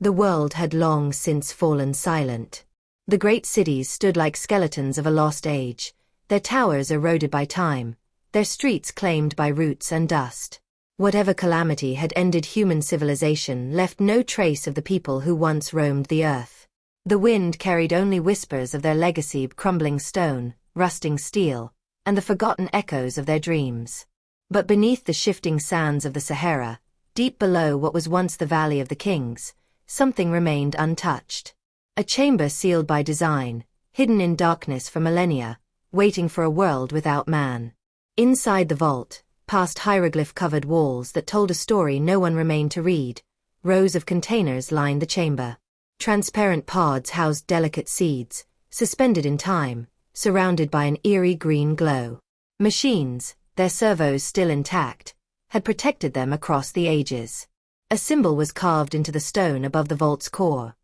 The world had long since fallen silent. The great cities stood like skeletons of a lost age, their towers eroded by time, their streets claimed by roots and dust. Whatever calamity had ended human civilization left no trace of the people who once roamed the earth. The wind carried only whispers of their legacy, crumbling stone, rusting steel, and the forgotten echoes of their dreams. But beneath the shifting sands of the Sahara, deep below what was once the Valley of the Kings, something remained untouched. A chamber sealed by design, hidden in darkness for millennia, waiting for a world without man. Inside the vault, past hieroglyph-covered walls that told a story no one remained to read, rows of containers lined the chamber. Transparent pods housed delicate seeds, suspended in time, surrounded by an eerie green glow. Machines, their servos still intact, had protected them across the ages. A symbol was carved into the stone above the vault's core,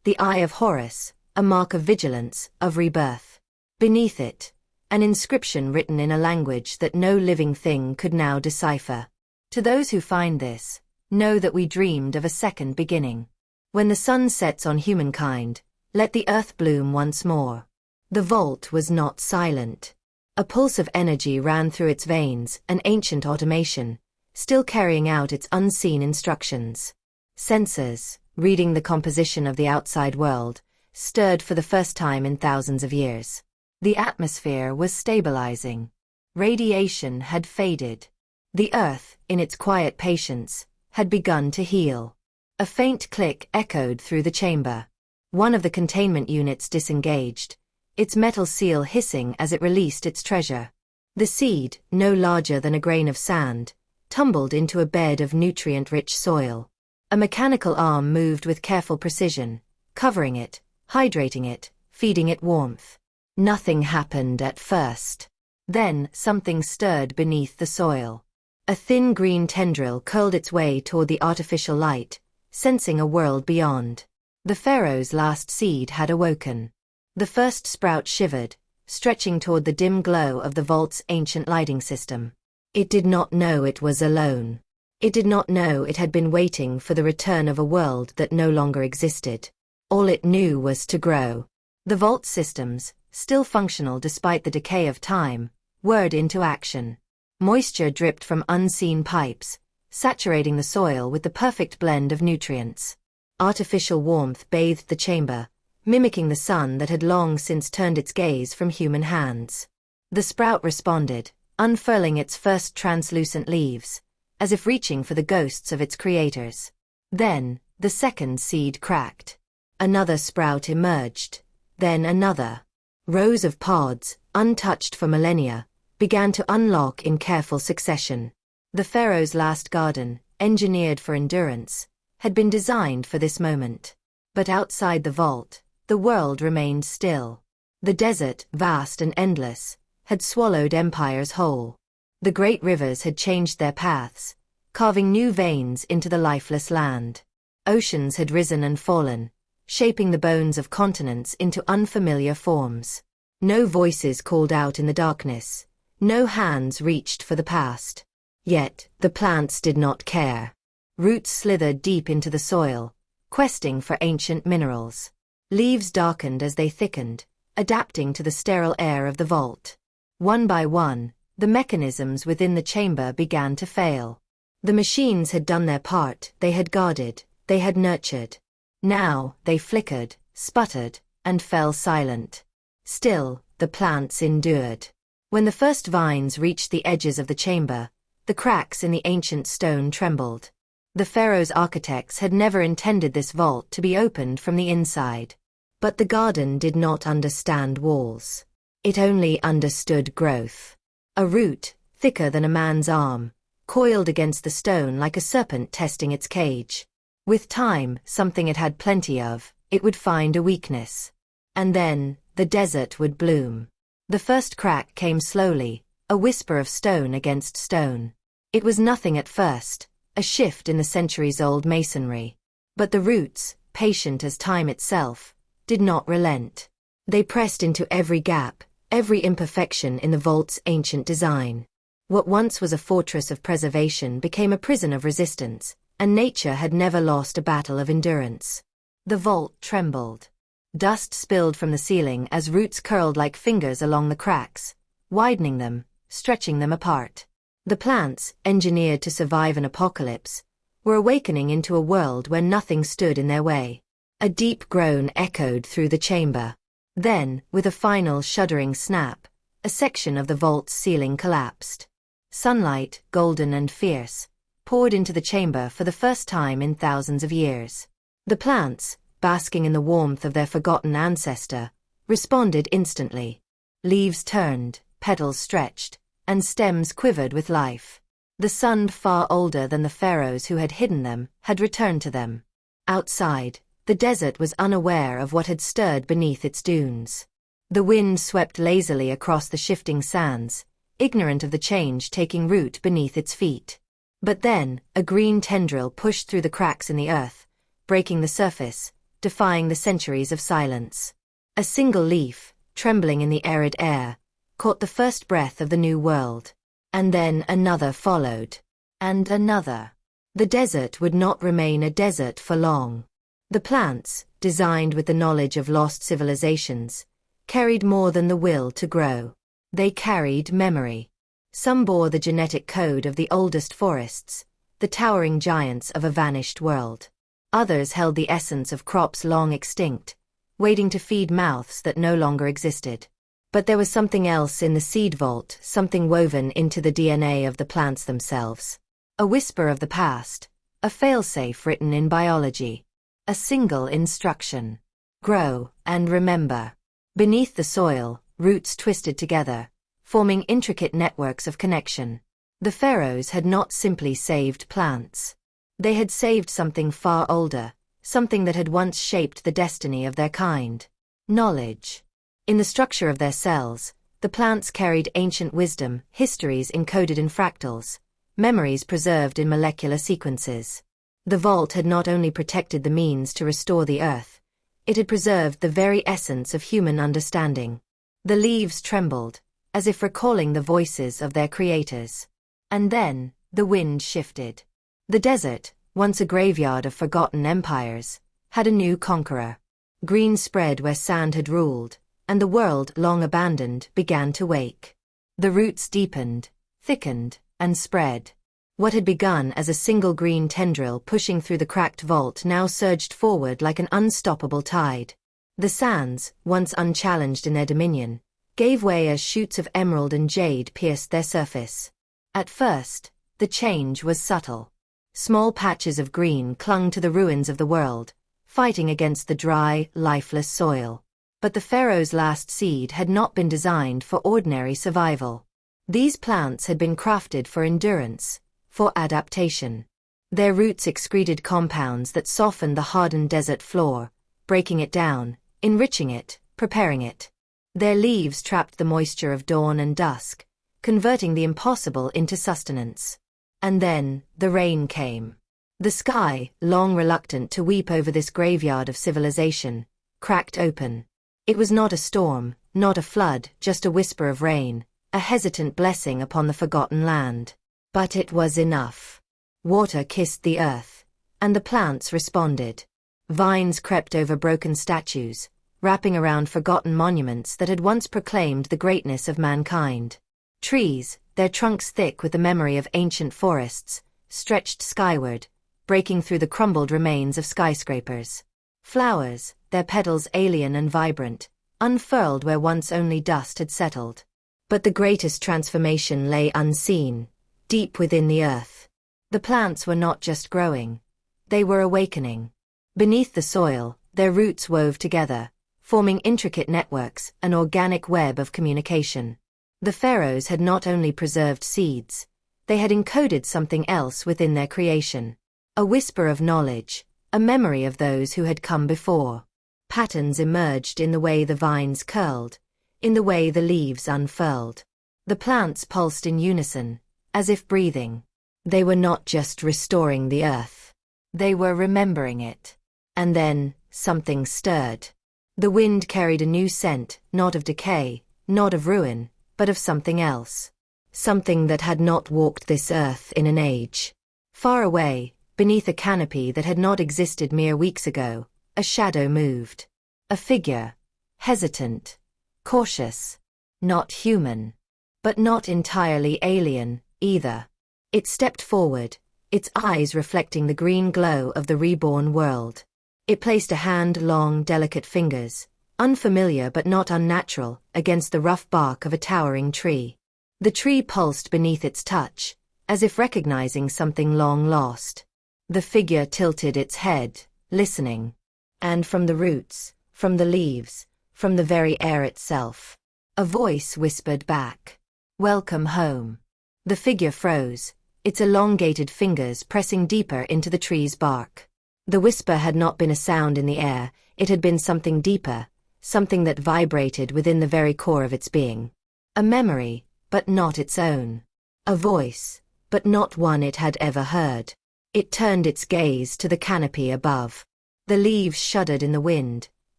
the Eye of Horus, a mark of vigilance, of rebirth. Beneath it, an inscription written in a language that no living thing could now decipher. To those who find this, know that we dreamed of a second beginning. When the sun sets on humankind, let the earth bloom once more. The vault was not silent. A pulse of energy ran through its veins, an ancient automation, still carrying out its unseen instructions. Sensors, reading the composition of the outside world, stirred for the first time in thousands of years. The atmosphere was stabilizing. Radiation had faded. The earth, in its quiet patience, had begun to heal. A faint click echoed through the chamber. One of the containment units disengaged, its metal seal hissing as it released its treasure. The seed, no larger than a grain of sand, tumbled into a bed of nutrient-rich soil. A mechanical arm moved with careful precision, covering it, hydrating it, feeding it warmth. Nothing happened at first. Then, something stirred beneath the soil. A thin green tendril curled its way toward the artificial light, sensing a world beyond. The Pharaoh's last seed had awoken. The first sprout shivered, stretching toward the dim glow of the vault's ancient lighting system. It did not know it was alone. It did not know it had been waiting for the return of a world that no longer existed. All it knew was to grow. The vault systems, still functional despite the decay of time, whirred into action. Moisture dripped from unseen pipes, saturating the soil with the perfect blend of nutrients. Artificial warmth bathed the chamber, mimicking the sun that had long since turned its gaze from human hands. The sprout responded, unfurling its first translucent leaves, as if reaching for the ghosts of its creators. Then, the second seed cracked. Another sprout emerged, then another. Rows of pods, untouched for millennia, began to unlock in careful succession. The Pharaoh's last garden, engineered for endurance, had been designed for this moment. But outside the vault, the world remained still. The desert, vast and endless, had swallowed empires whole. The great rivers had changed their paths, carving new veins into the lifeless land. Oceans had risen and fallen, shaping the bones of continents into unfamiliar forms. No voices called out in the darkness, no hands reached for the past. Yet, the plants did not care. Roots slithered deep into the soil, questing for ancient minerals. Leaves darkened as they thickened, adapting to the sterile air of the vault. One by one, the mechanisms within the chamber began to fail. The machines had done their part, they had guarded, they had nurtured. Now, they flickered, sputtered, and fell silent. Still, the plants endured. When the first vines reached the edges of the chamber, the cracks in the ancient stone trembled. The Pharaoh's architects had never intended this vault to be opened from the inside. But the garden did not understand walls. It only understood growth. A root, thicker than a man's arm, coiled against the stone like a serpent testing its cage. With time, something it had plenty of, it would find a weakness. And then, the desert would bloom. The first crack came slowly, a whisper of stone against stone. It was nothing at first, a shift in the centuries-old masonry. But the roots, patient as time itself, did not relent. They pressed into every gap, every imperfection in the vault's ancient design. What once was a fortress of preservation became a prison of resistance, and nature had never lost a battle of endurance. The vault trembled. Dust spilled from the ceiling as roots curled like fingers along the cracks, widening them, stretching them apart. The plants, engineered to survive an apocalypse, were awakening into a world where nothing stood in their way. A deep groan echoed through the chamber. Then, with a final shuddering snap, a section of the vault's ceiling collapsed. Sunlight, golden and fierce, poured into the chamber for the first time in thousands of years. The plants, basking in the warmth of their forgotten ancestor, responded instantly. Leaves turned, petals stretched, and stems quivered with life. The sun, far older than the pharaohs who had hidden them, had returned to them. Outside, the desert was unaware of what had stirred beneath its dunes. The wind swept lazily across the shifting sands, ignorant of the change taking root beneath its feet. But then, a green tendril pushed through the cracks in the earth, breaking the surface, defying the centuries of silence. A single leaf, trembling in the arid air, caught the first breath of the new world. And then another followed. And another. The desert would not remain a desert for long. The plants, designed with the knowledge of lost civilizations, carried more than the will to grow. They carried memory. Some bore the genetic code of the oldest forests, the towering giants of a vanished world. Others held the essence of crops long extinct, waiting to feed mouths that no longer existed. But there was something else in the seed vault, something woven into the DNA of the plants themselves. A whisper of the past, a failsafe written in biology. A single instruction. Grow and remember. Beneath the soil, roots twisted together, forming intricate networks of connection. The pharaohs had not simply saved plants. They had saved something far older, something that had once shaped the destiny of their kind. Knowledge. In the structure of their cells, the plants carried ancient wisdom, histories encoded in fractals, memories preserved in molecular sequences. The vault had not only protected the means to restore the earth, it had preserved the very essence of human understanding. The leaves trembled, as if recalling the voices of their creators. And then, the wind shifted. The desert, once a graveyard of forgotten empires, had a new conqueror. Green spread where sand had ruled, and the world, long abandoned, began to wake. The roots deepened, thickened, and spread. What had begun as a single green tendril pushing through the cracked vault now surged forward like an unstoppable tide. The sands, once unchallenged in their dominion, gave way as shoots of emerald and jade pierced their surface. At first, the change was subtle. Small patches of green clung to the ruins of the world, fighting against the dry, lifeless soil. But the pharaoh's last seed had not been designed for ordinary survival. These plants had been crafted for endurance, for adaptation. Their roots excreted compounds that softened the hardened desert floor, breaking it down, enriching it, preparing it. Their leaves trapped the moisture of dawn and dusk, converting the impossible into sustenance. And then, the rain came. The sky, long reluctant to weep over this graveyard of civilization, cracked open. It was not a storm, not a flood, just a whisper of rain, a hesitant blessing upon the forgotten land. But it was enough. Water kissed the earth, and the plants responded. Vines crept over broken statues, wrapping around forgotten monuments that had once proclaimed the greatness of mankind. Trees, their trunks thick with the memory of ancient forests, stretched skyward, breaking through the crumbled remains of skyscrapers. Flowers, their petals alien and vibrant, unfurled where once only dust had settled. But the greatest transformation lay unseen, deep within the earth. The plants were not just growing. They were awakening. Beneath the soil, their roots wove together, forming intricate networks, an organic web of communication. The pharaohs had not only preserved seeds, they had encoded something else within their creation. A whisper of knowledge, a memory of those who had come before. Patterns emerged in the way the vines curled, in the way the leaves unfurled. The plants pulsed in unison, as if breathing. They were not just restoring the earth. They were remembering it. And then, something stirred. The wind carried a new scent, not of decay, not of ruin, but of something else. Something that had not walked this earth in an age. Far away, beneath a canopy that had not existed mere weeks ago, a shadow moved. A figure. Hesitant. Cautious. Not human. But not entirely alien, either. It stepped forward, its eyes reflecting the green glow of the reborn world. It placed a hand, long, delicate fingers, unfamiliar but not unnatural, against the rough bark of a towering tree. The tree pulsed beneath its touch, as if recognizing something long lost. The figure tilted its head, listening. And from the roots, from the leaves, from the very air itself, a voice whispered back, "Welcome home." The figure froze, its elongated fingers pressing deeper into the tree's bark. The whisper had not been a sound in the air, it had been something deeper, something that vibrated within the very core of its being. A memory, but not its own. A voice, but not one it had ever heard. It turned its gaze to the canopy above. The leaves shuddered in the wind,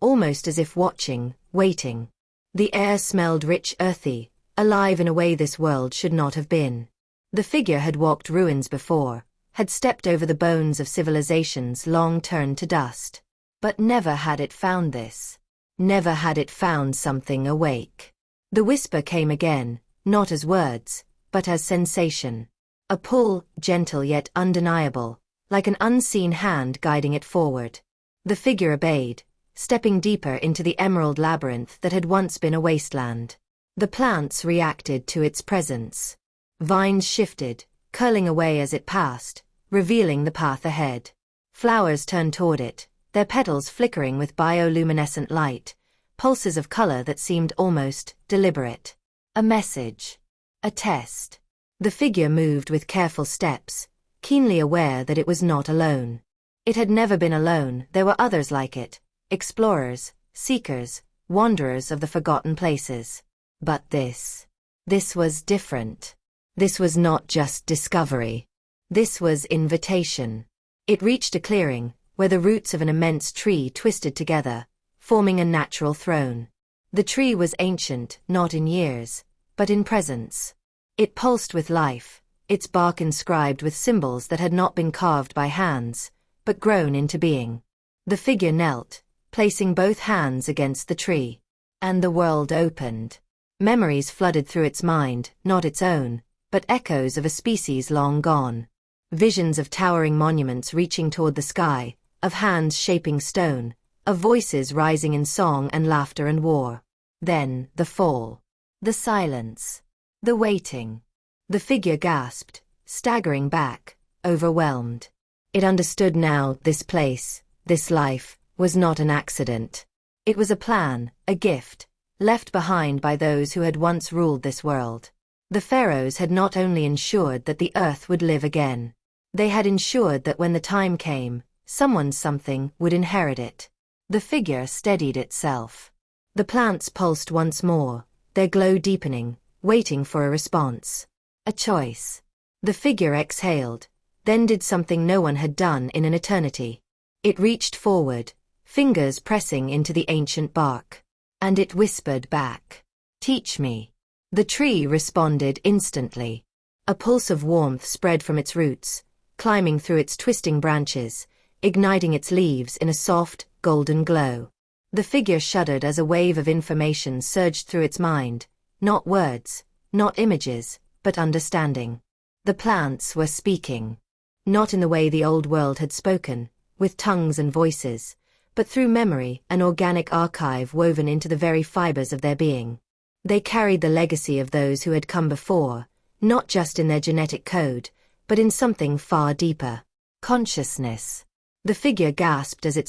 almost as if watching, waiting. The air smelled rich, earthy, alive in a way this world should not have been. The figure had walked ruins before, had stepped over the bones of civilizations long turned to dust. But never had it found this. Never had it found something awake. The whisper came again, not as words, but as sensation. A pull, gentle yet undeniable, like an unseen hand guiding it forward. The figure obeyed, stepping deeper into the emerald labyrinth that had once been a wasteland. The plants reacted to its presence. Vines shifted, curling away as it passed, revealing the path ahead. Flowers turned toward it, their petals flickering with bioluminescent light, pulses of color that seemed almost deliberate. A message. A test. The figure moved with careful steps, keenly aware that it was not alone. It had never been alone, there were others like it, explorers, seekers, wanderers of the forgotten places. But this was different. This was not just discovery. This was invitation. It reached a clearing, where the roots of an immense tree twisted together, forming a natural throne. The tree was ancient, not in years, but in presence. It pulsed with life, its bark inscribed with symbols that had not been carved by hands, but grown into being. The figure knelt, placing both hands against the tree. And the world opened. Memories flooded through its mind, not its own, but echoes of a species long gone. Visions of towering monuments reaching toward the sky, of hands shaping stone, of voices rising in song and laughter and war. Then, the fall. The silence. The waiting. The figure gasped, staggering back, overwhelmed. It understood now, this place, this life, was not an accident. It was a plan, a gift, left behind by those who had once ruled this world. The Pharaohs had not only ensured that the earth would live again. They had ensured that when the time came, something would inherit it. The figure steadied itself. The plants pulsed once more, their glow deepening, waiting for a response. A choice. The figure exhaled, then did something no one had done in an eternity. It reached forward, fingers pressing into the ancient bark. And it whispered back, "Teach me." The tree responded instantly. A pulse of warmth spread from its roots, climbing through its twisting branches, igniting its leaves in a soft, golden glow. The figure shuddered as a wave of information surged through its mind, not words, not images, but understanding. The plants were speaking. Not in the way the old world had spoken, with tongues and voices, but through memory, an organic archive woven into the very fibers of their being. They carried the legacy of those who had come before, not just in their genetic code, but in something far deeper. Consciousness. The figure gasped as it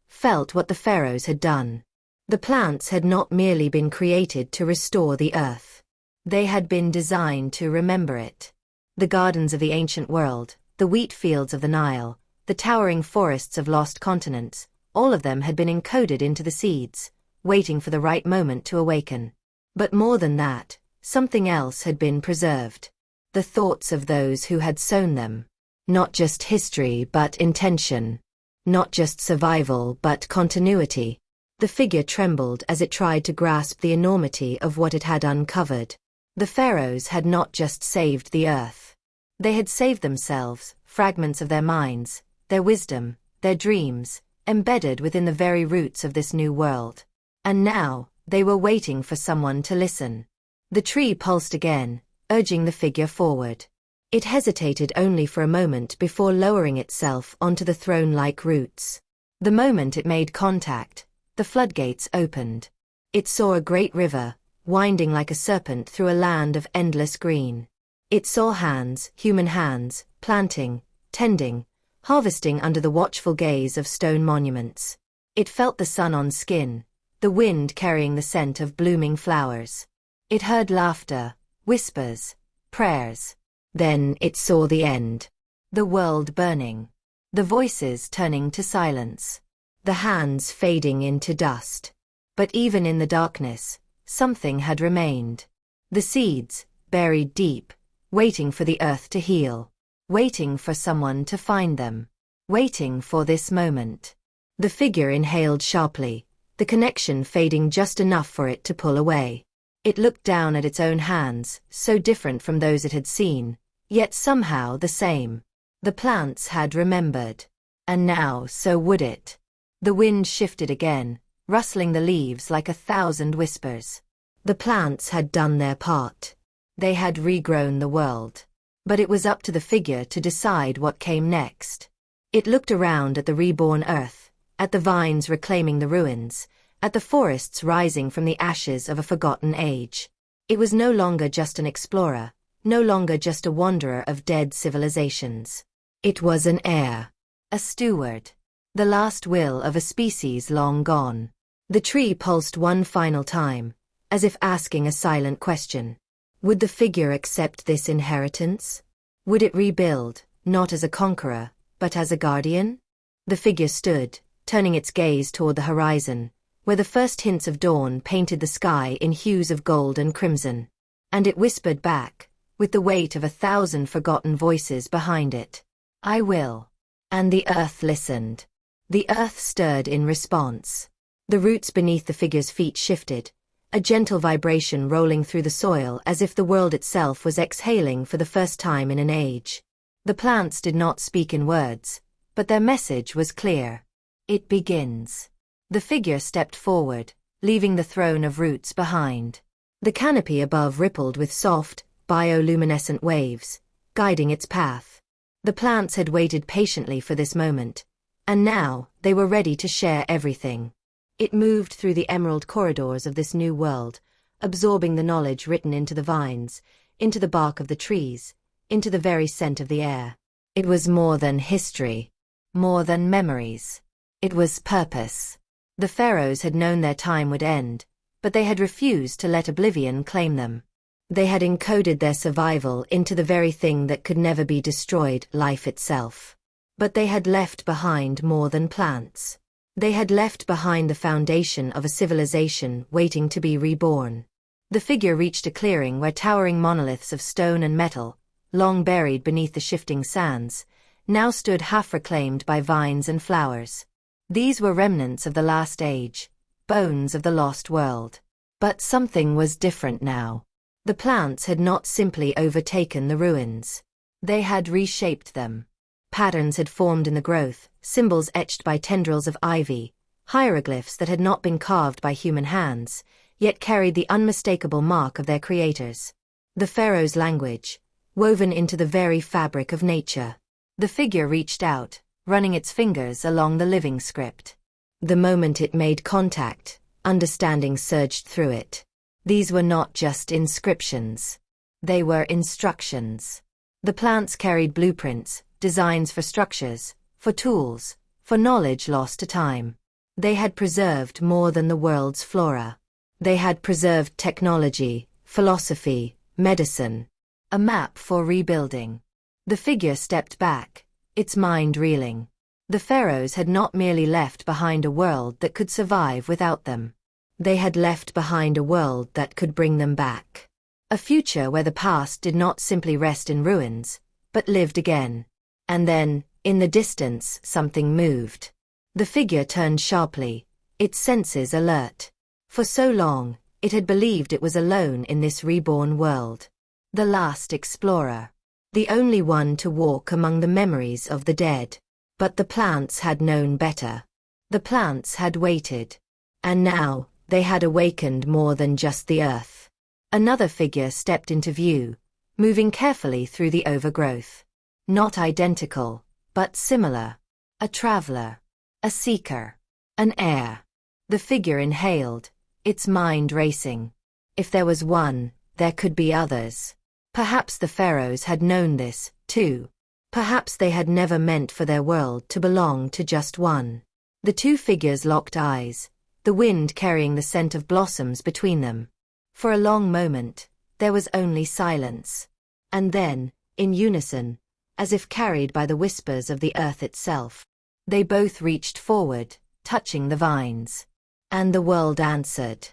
felt what the Pharaohs had done. The plants had not merely been created to restore the earth. They had been designed to remember it. The gardens of the ancient world, the wheat fields of the Nile, the towering forests of lost continents, all of them had been encoded into the seeds, waiting for the right moment to awaken. But more than that, something else had been preserved. The thoughts of those who had sown them. Not just history but intention. Not just survival but continuity. The figure trembled as it tried to grasp the enormity of what it had uncovered. The Pharaohs had not just saved the earth. They had saved themselves, fragments of their minds, their wisdom, their dreams, embedded within the very roots of this new world. And now, they were waiting for someone to listen. The tree pulsed again, urging the figure forward. It hesitated only for a moment before lowering itself onto the throne-like roots. The moment it made contact, the floodgates opened. It saw a great river, winding like a serpent through a land of endless green. It saw hands, human hands, planting, tending, harvesting under the watchful gaze of stone monuments. It felt the sun on skin, the wind carrying the scent of blooming flowers. It heard laughter, whispers, prayers. Then it saw the end. The world burning. The voices turning to silence. The hands fading into dust. But even in the darkness, something had remained. The seeds, buried deep, waiting for the earth to heal. Waiting for someone to find them. Waiting for this moment. The figure inhaled sharply, the connection fading just enough for it to pull away. It looked down at its own hands, so different from those it had seen, yet somehow the same. The plants had remembered. And now so would it. The wind shifted again, rustling the leaves like 1,000 whispers. The plants had done their part. They had regrown the world. But it was up to the figure to decide what came next. It looked around at the reborn earth, at the vines reclaiming the ruins, at the forests rising from the ashes of a forgotten age. It was no longer just an explorer, no longer just a wanderer of dead civilizations. It was an heir, a steward, the last will of a species long gone. The tree pulsed one final time, as if asking a silent question. Would the figure accept this inheritance? Would it rebuild, not as a conqueror, but as a guardian? The figure stood, turning its gaze toward the horizon, where the first hints of dawn painted the sky in hues of gold and crimson. And it whispered back, with the weight of 1,000 forgotten voices behind it. I will. And the earth listened. The earth stirred in response. The roots beneath the figure's feet shifted, a gentle vibration rolling through the soil as if the world itself was exhaling for the first time in an age. The plants did not speak in words, but their message was clear. It begins. The figure stepped forward, leaving the throne of roots behind. The canopy above rippled with soft, bioluminescent waves, guiding its path. The plants had waited patiently for this moment, and now they were ready to share everything. It moved through the emerald corridors of this new world, absorbing the knowledge written into the vines, into the bark of the trees, into the very scent of the air. It was more than history, more than memories. It was purpose. The Pharaohs had known their time would end, but they had refused to let oblivion claim them. They had encoded their survival into the very thing that could never be destroyed, life itself. But they had left behind more than plants. They had left behind the foundation of a civilization waiting to be reborn. The figure reached a clearing where towering monoliths of stone and metal, long buried beneath the shifting sands, now stood half reclaimed by vines and flowers. These were remnants of the last age, bones of the lost world. But something was different now. The plants had not simply overtaken the ruins. They had reshaped them. Patterns had formed in the growth, symbols etched by tendrils of ivy, hieroglyphs that had not been carved by human hands, yet carried the unmistakable mark of their creators. The Pharaoh's language, woven into the very fabric of nature. The figure reached out, running its fingers along the living script. The moment it made contact, understanding surged through it. These were not just inscriptions. They were instructions. The plants carried blueprints, designs for structures, for tools, for knowledge lost to time. They had preserved more than the world's flora. They had preserved technology, philosophy, medicine. A map for rebuilding. The figure stepped back, its mind reeling. The Pharaohs had not merely left behind a world that could survive without them. They had left behind a world that could bring them back. A future where the past did not simply rest in ruins, but lived again. And then, in the distance, something moved. The figure turned sharply, its senses alert. For so long, it had believed it was alone in this reborn world. The last explorer. The only one to walk among the memories of the dead. But the plants had known better. The plants had waited. And now, they had awakened more than just the earth. Another figure stepped into view, moving carefully through the overgrowth. Not identical, but similar. A traveler. A seeker. An heir. The figure inhaled, its mind racing. If there was one, there could be others. Perhaps the pharaohs had known this, too. Perhaps they had never meant for their world to belong to just one. The two figures locked eyes, the wind carrying the scent of blossoms between them. For a long moment, there was only silence. And then, in unison, as if carried by the whispers of the earth itself, they both reached forward, touching the vines. And the world answered.